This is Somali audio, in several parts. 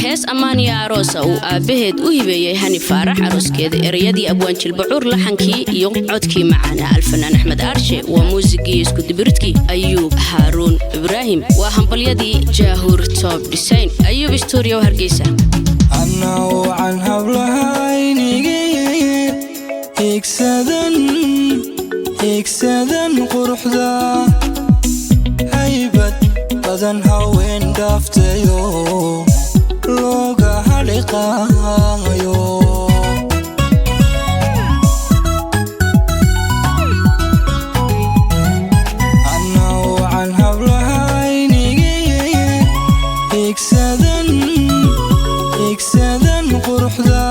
hees amaaniya aroosa uu aabaheed u hibeeyay hani faarax arooskeeda erayadii abwaan jilbacuur laxankii iyo codkii macaana alfanaan axmed aarshe waa muusigii isku dibirtkii ayuub haaruun ibraahim waa hambalyadii jaahuur top design ayuub studio hargeysa annahu can hablahaynigii higsadan quruxda haybad badan haween dhaaftayo looga haliqaayo annahu can hablahaynigii higsadan quruxda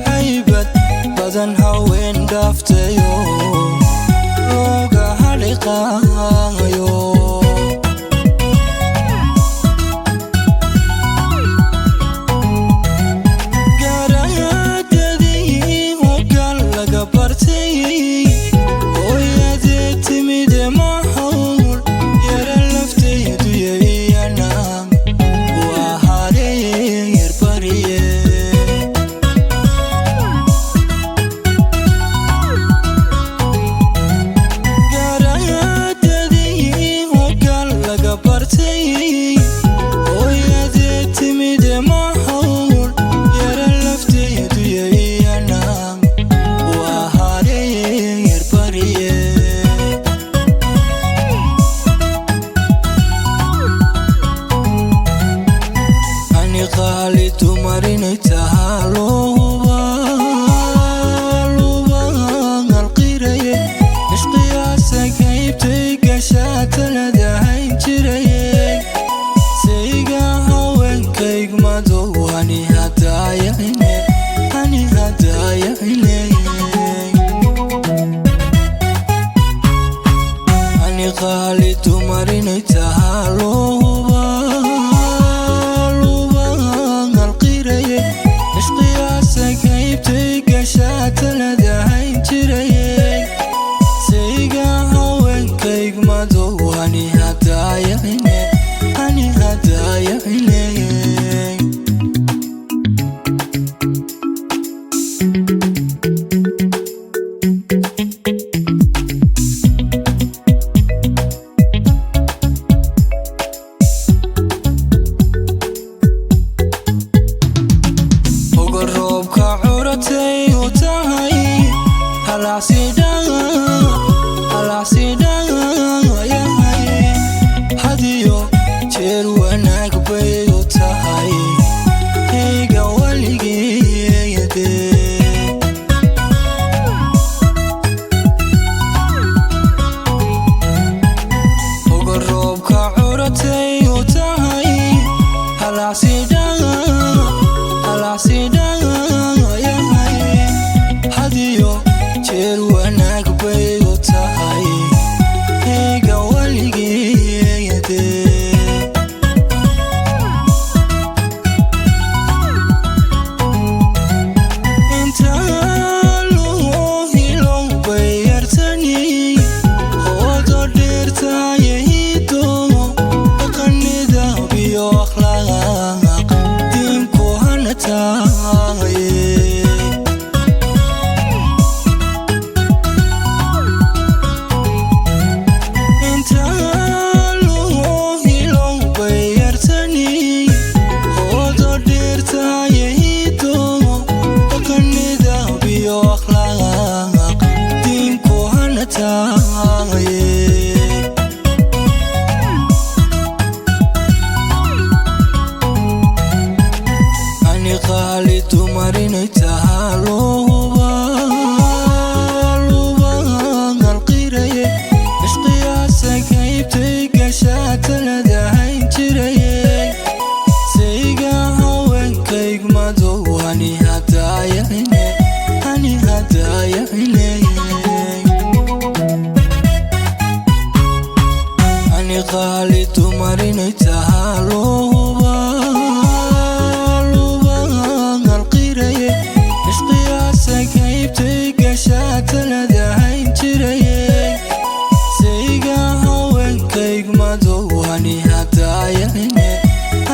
haybad badan haween dhaaftayo looga haliqaayo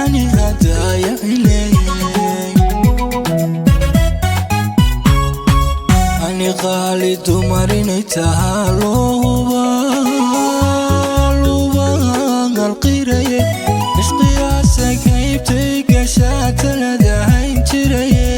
Ani hadaya harinay tahaluba القيرية إشقياسك هيبتي قشات لدهين جرية